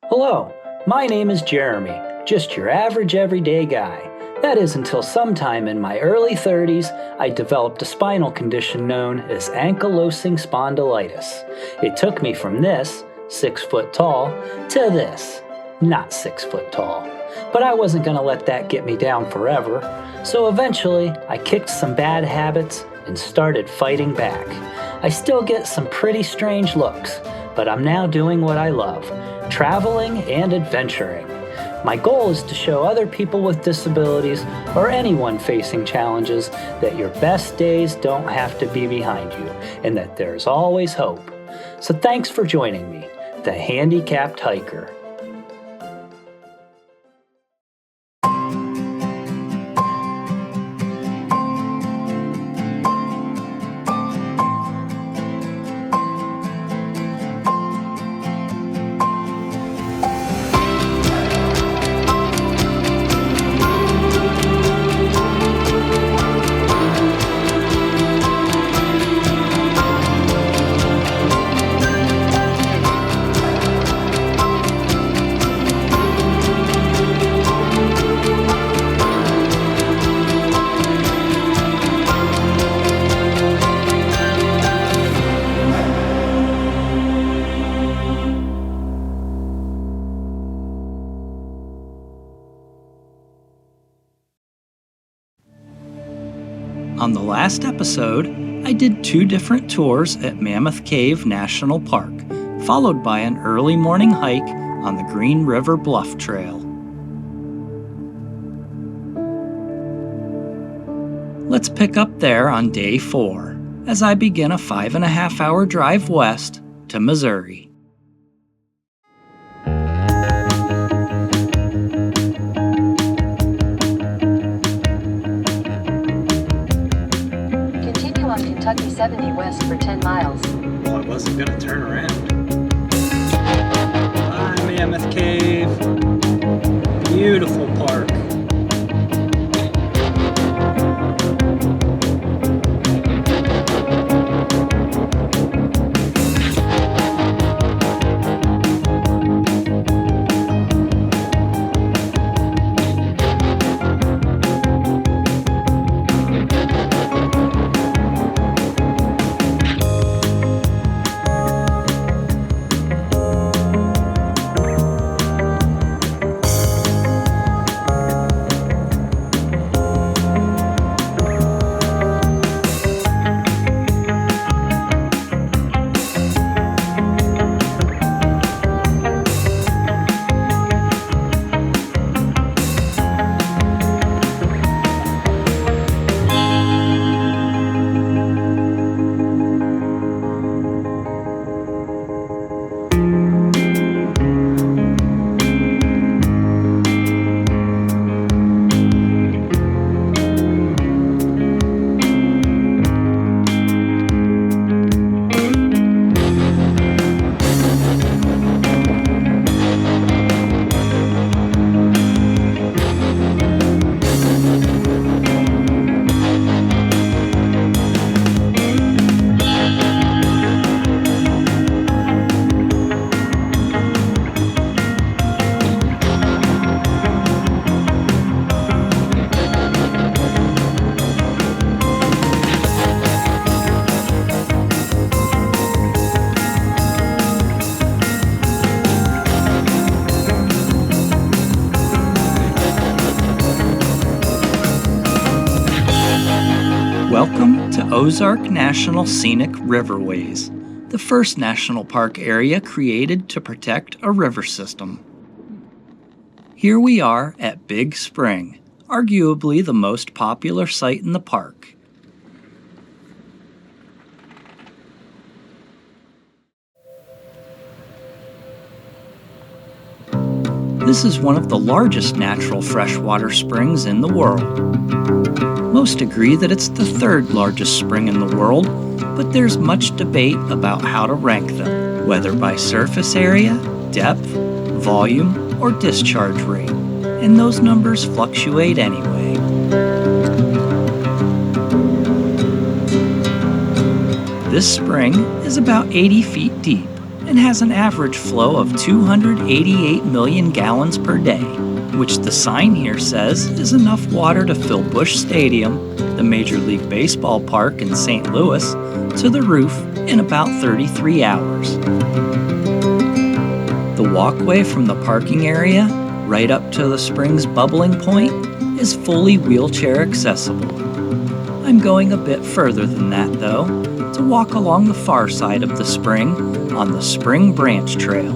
Hello, my name is Jeremy, just your average everyday guy. That is until sometime in my early 30s, I developed a spinal condition known as ankylosing spondylitis. It took me from this, 6 foot tall, to this, not 6 foot tall. But I wasn't going to let that get me down forever, so eventually I kicked some bad habits and started fighting back. I still get some pretty strange looks, but I'm now doing what I love, traveling and adventuring. My goal is to show other people with disabilities or anyone facing challenges that your best days don't have to be behind you and that there's always hope. So thanks for joining me, the Handicapped Hiker. On the last episode, I did 2 different tours at Mammoth Cave National Park, followed by an early morning hike on the Green River Bluff Trail. Let's pick up there on day 4, as I begin a 5.5-hour drive west to Missouri. Kentucky 70 west for 10 miles. Well, I wasn't going to turn around. Bye, Mammoth Cave. Beautiful park. Welcome to Ozark National Scenic Riverways, the first national park area created to protect a river system. Here we are at Big Spring, arguably the most popular site in the park. This is one of the largest natural freshwater springs in the world. Most agree that it's the 3rd largest spring in the world, but there's much debate about how to rank them, whether by surface area, depth, volume, or discharge rate, and those numbers fluctuate anyway. This spring is about 80 feet deep, and has an average flow of 288 million gallons per day, which the sign here says is enough water to fill Busch Stadium, the Major League Baseball park in St. Louis, to the roof in about 33 hours. The walkway from the parking area right up to the spring's bubbling point is fully wheelchair accessible. I'm going a bit further than that, though, to walk along the far side of the spring on the Spring Branch Trail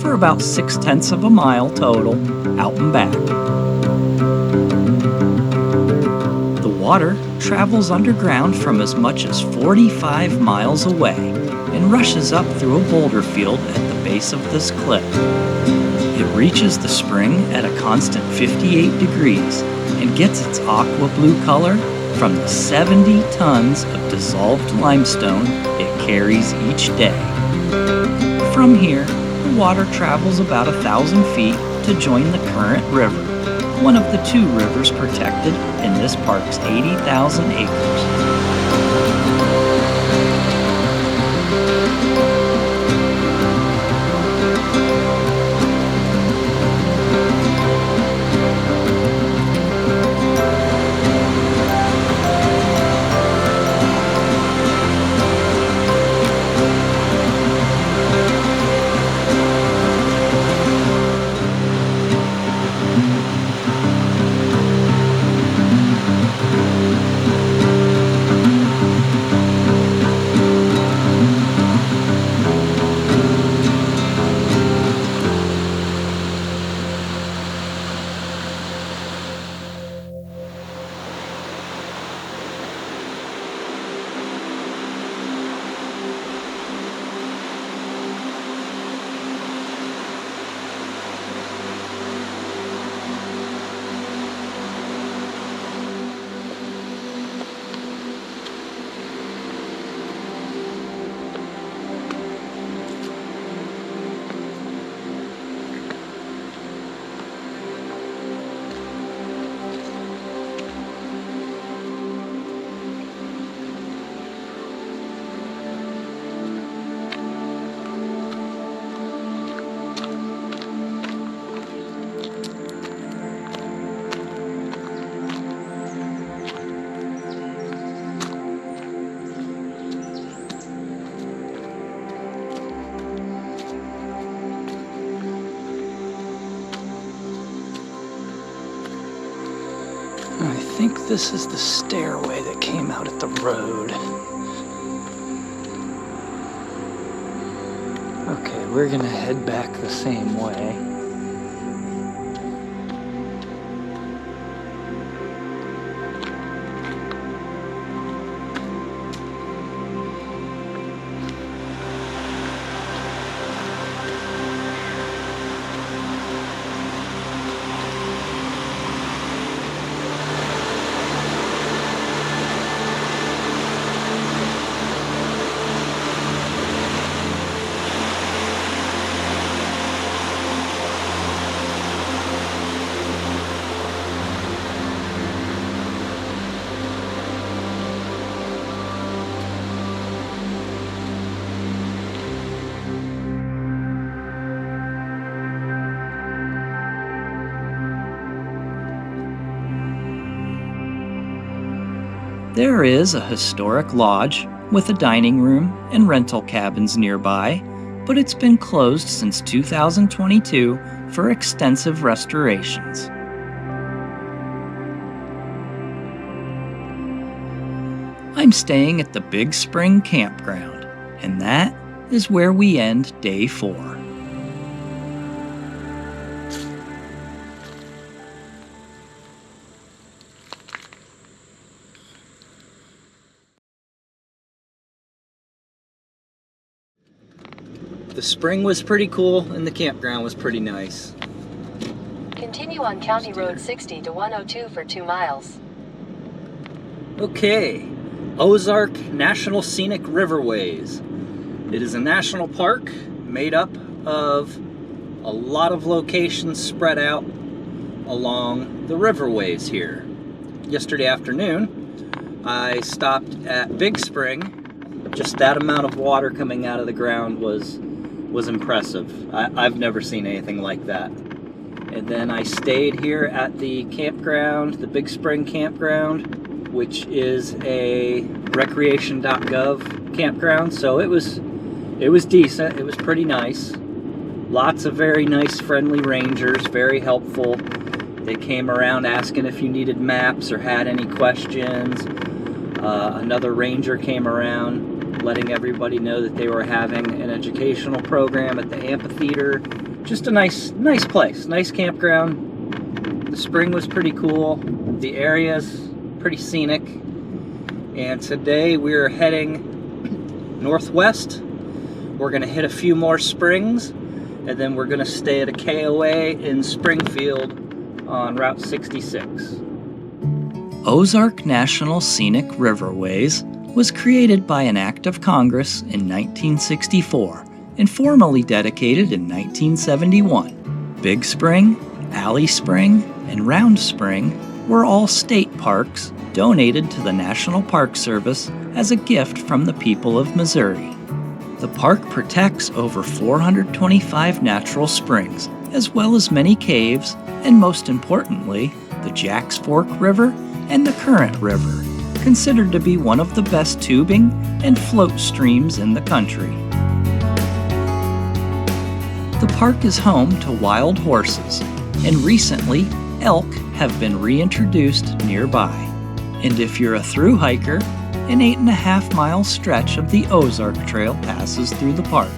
for about 6/10 of a mile total, out and back. The water travels underground from as much as 45 miles away and rushes up through a boulder field at the base of this cliff. It reaches the spring at a constant 58 degrees and gets its aqua blue color from the 70 tons of dissolved limestone it carries each day. From here, the water travels about 1,000 feet to join the Current River, one of the 2 rivers protected in this park's 80,000 acres. I think this is the stairway that came out at the road. Okay, we're gonna head back the same way. There is a historic lodge with a dining room and rental cabins nearby, but it's been closed since 2022 for extensive restorations. I'm staying at the Big Spring Campground, and that is where we end day 4. The spring was pretty cool and the campground was pretty nice. Continue on County Road 60 to 102 for 2 miles. Okay, Ozark National Scenic Riverways. It is a national park made up of a lot of locations spread out along the riverways here. Yesterday afternoon, I stopped at Big Spring. Just that amount of water coming out of the ground was was impressive. I've never seen anything like that. And then I stayed here at the campground, the Big Spring Campground, which is a recreation.gov campground. So it was decent. It was pretty nice. Lots of very nice, friendly rangers, very helpful. They came around asking if you needed maps or had any questions. Another ranger came around letting everybody know that they were having an educational program at the amphitheater. Just a nice place, nice campground. The spring was pretty cool. The area's pretty scenic. And today we're heading northwest. We're gonna hit a few more springs, and then we're gonna stay at a KOA in Springfield on Route 66. Ozark National Scenic Riverways was created by an act of Congress in 1964 and formally dedicated in 1971. Big Spring, Alley Spring, and Round Spring were all state parks donated to the National Park Service as a gift from the people of Missouri. The park protects over 425 natural springs, as well as many caves, and most importantly, the Jacks Fork River and the Current River, considered to be one of the best tubing and float streams in the country. The park is home to wild horses, and recently, elk have been reintroduced nearby. And if you're a thru hiker, an 8.5-mile stretch of the Ozark Trail passes through the park.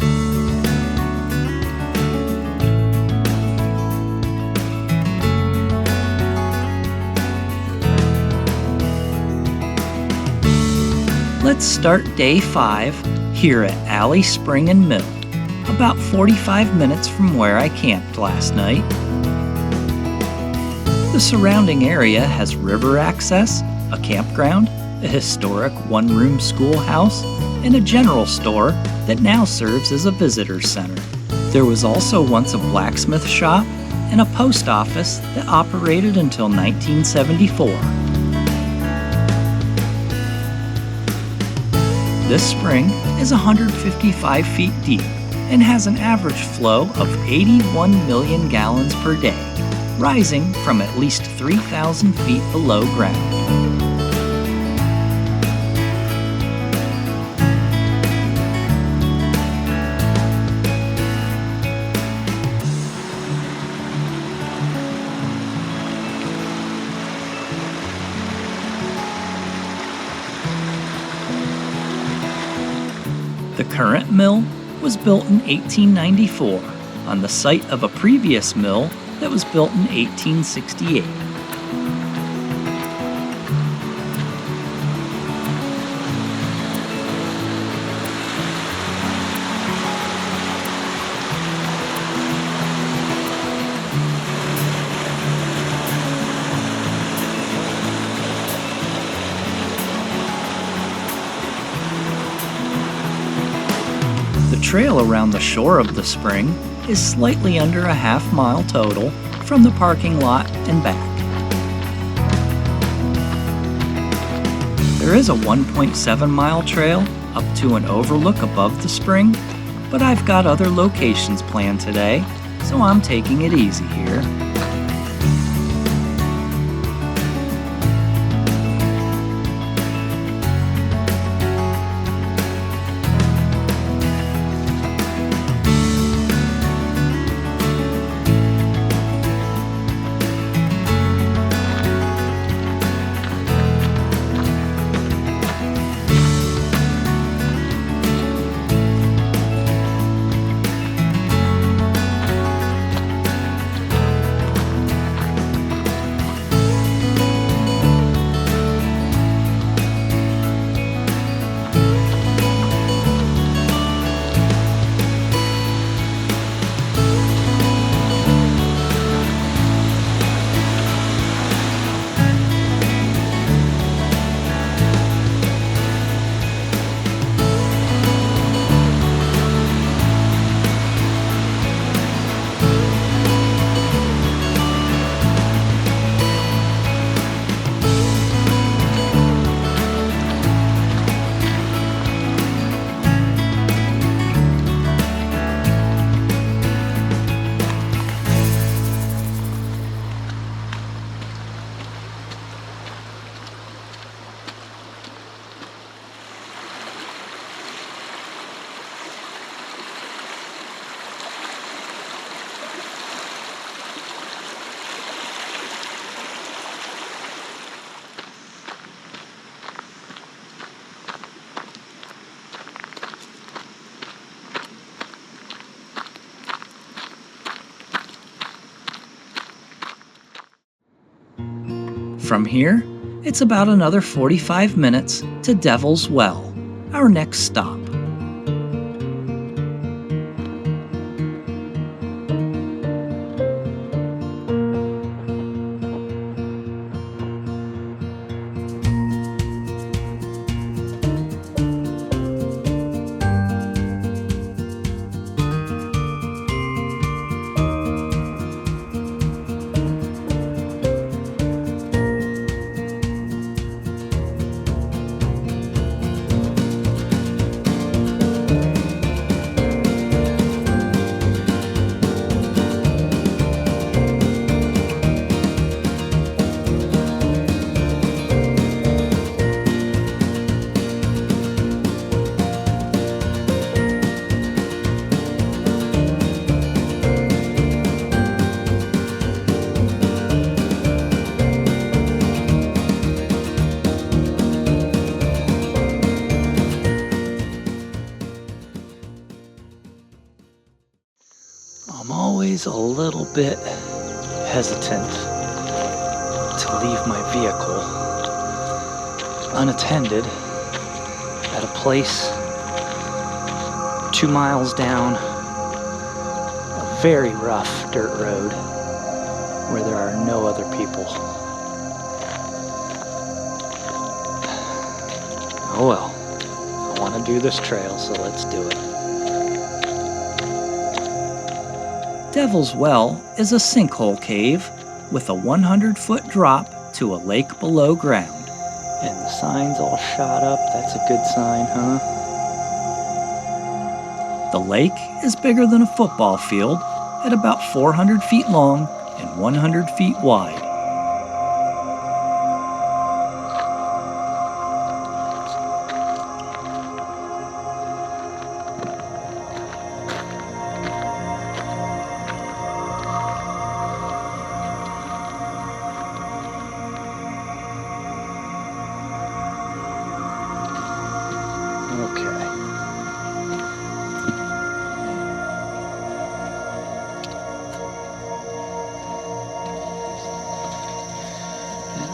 Let's start day 5 here at Alley Spring and Mill, about 45 minutes from where I camped last night. The surrounding area has river access, a campground, a historic one-room schoolhouse, and a general store that now serves as a visitor center. There was also once a blacksmith shop and a post office that operated until 1974. This spring is 155 feet deep and has an average flow of 81 million gallons per day, rising from at least 3,000 feet below ground. The current mill was built in 1894 on the site of a previous mill that was built in 1868. The trail around the shore of the spring is slightly under a half-mile total from the parking lot and back. There is a 1.7-mile trail up to an overlook above the spring, but I've got other locations planned today, so I'm taking it easy here. From here, it's about another 45 minutes to Devil's Well, our next stop. I'm always a little bit hesitant to leave my vehicle unattended at a place 2 miles down a very rough dirt road where there are no other people. Oh well, I want to do this trail, so let's do it. Devil's Well is a sinkhole cave with a 100-foot drop to a lake below ground. And the sign's all shot up. That's a good sign, huh? The lake is bigger than a football field at about 400 feet long and 100 feet wide.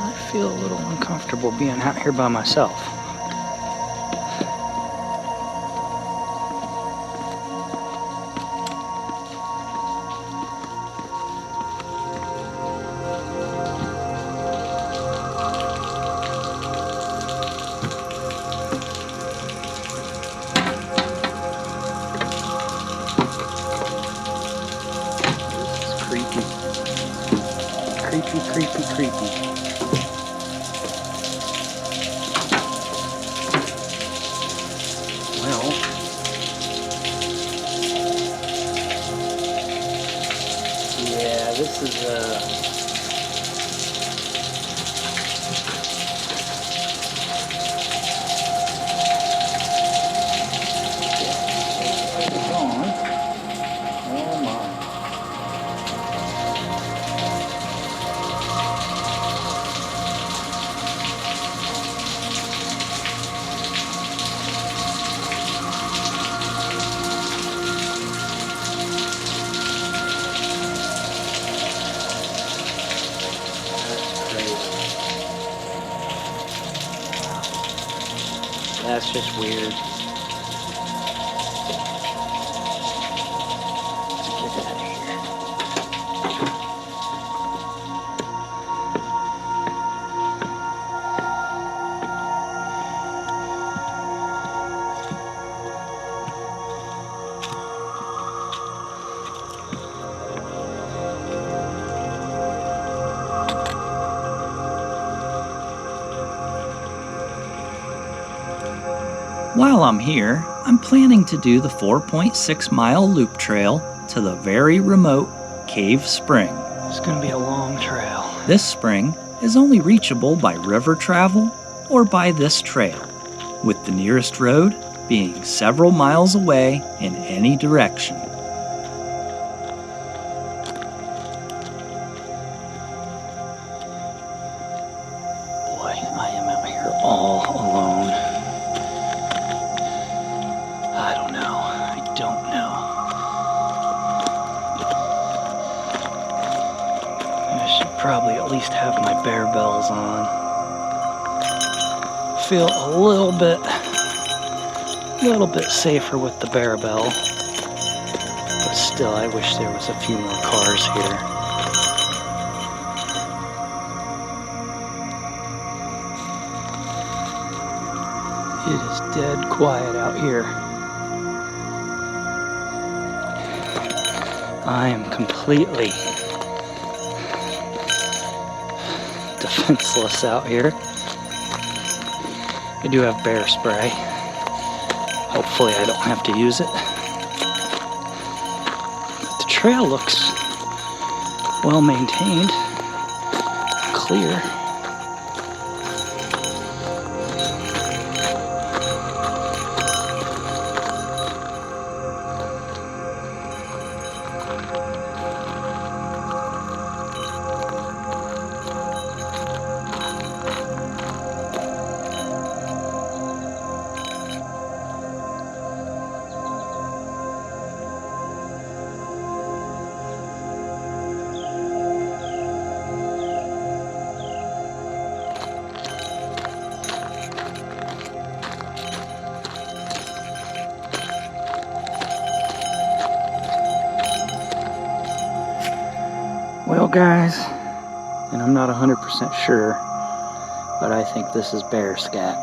I feel a little uncomfortable being out here by myself. This is creepy. Creepy, creepy, creepy. This is oh my. That's just weird. Let's get out of here. While I'm here, I'm planning to do the 4.6-mile loop trail to the very remote Cave Spring. It's gonna be a long trail. This spring is only reachable by river travel or by this trail, with the nearest road being several miles away in any direction. Boy, I am out here all alone. I don't know. I don't know. I should probably at least have my bear bells on. Feel a little bit safer with the bear bell, but still I wish there was a few more cars here. It is dead quiet out here. I am completely defenseless out here. I do have bear spray. Hopefully I don't have to use it. But the trail looks well maintained, clear. Well, guys, and I'm not 100% sure, but I think this is bear scat.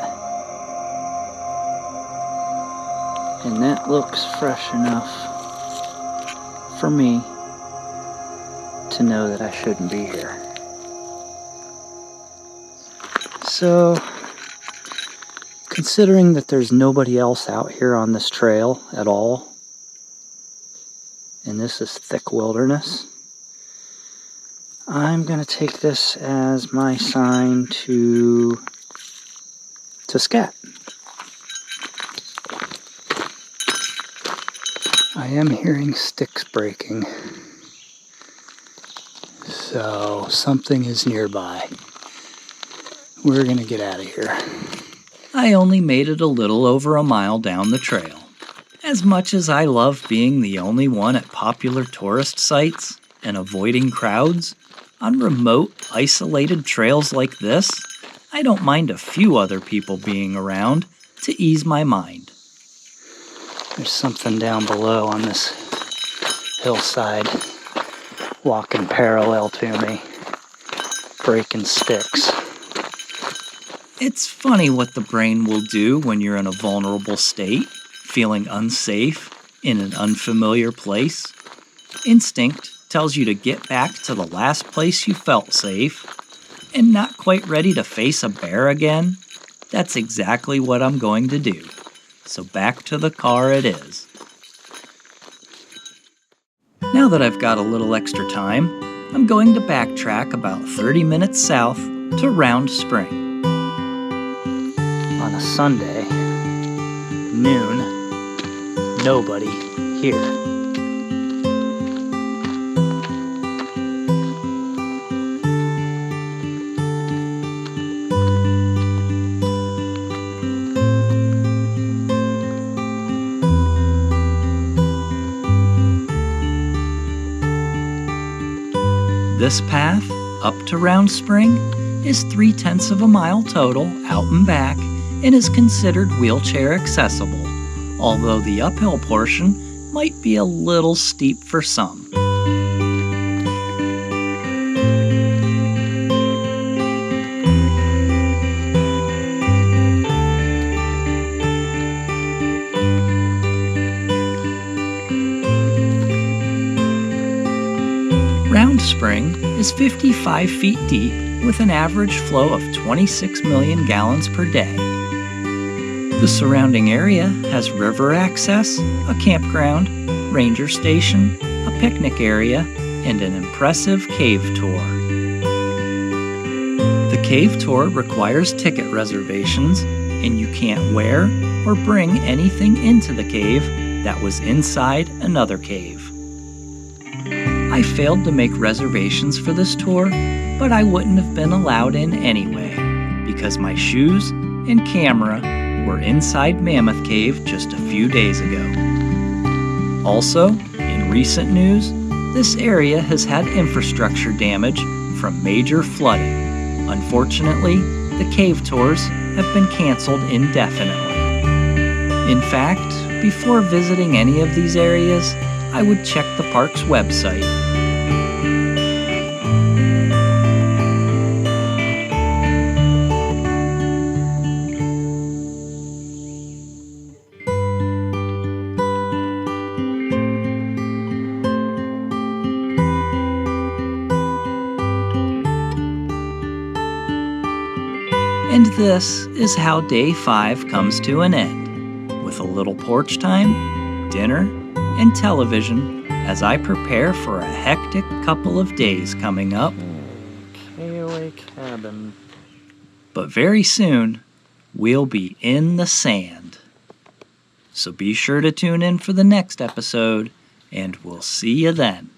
And that looks fresh enough for me to know that I shouldn't be here. So, considering that there's nobody else out here on this trail at all, and this is thick wilderness, I'm going to take this as my sign to scat. I am hearing sticks breaking, so something is nearby. We're going to get out of here. I only made it a little over a mile down the trail. As much as I love being the only one at popular tourist sites and avoiding crowds, on remote, isolated trails like this, I don't mind a few other people being around to ease my mind. There's something down below on this hillside, walking parallel to me, breaking sticks. It's funny what the brain will do when you're in a vulnerable state, feeling unsafe in an unfamiliar place. Instinct tells you to get back to the last place you felt safe, and not quite ready to face a bear again. That's exactly what I'm going to do. So back to the car it is. Now that I've got a little extra time, I'm going to backtrack about 30 minutes south to Round Spring. On a Sunday, noon, nobody here. This path, up to Round Spring, is 3/10 of a mile total out and back and is considered wheelchair accessible, although the uphill portion might be a little steep for some. Round Spring is 55 feet deep with an average flow of 26 million gallons per day. The surrounding area has river access, a campground, ranger station, a picnic area, and an impressive cave tour. The cave tour requires ticket reservations, and you can't wear or bring anything into the cave that was inside another cave. I failed to make reservations for this tour, but I wouldn't have been allowed in anyway, because my shoes and camera were inside Mammoth Cave just a few days ago. Also, in recent news, this area has had infrastructure damage from major flooding. Unfortunately, the cave tours have been canceled indefinitely. In fact, before visiting any of these areas, I would check the park's website. And this is how day 5 comes to an end, with a little porch time, dinner, and television as I prepare for a hectic couple of days coming up. KOA cabin. But very soon, we'll be in the sand. So be sure to tune in for the next episode, and we'll see you then.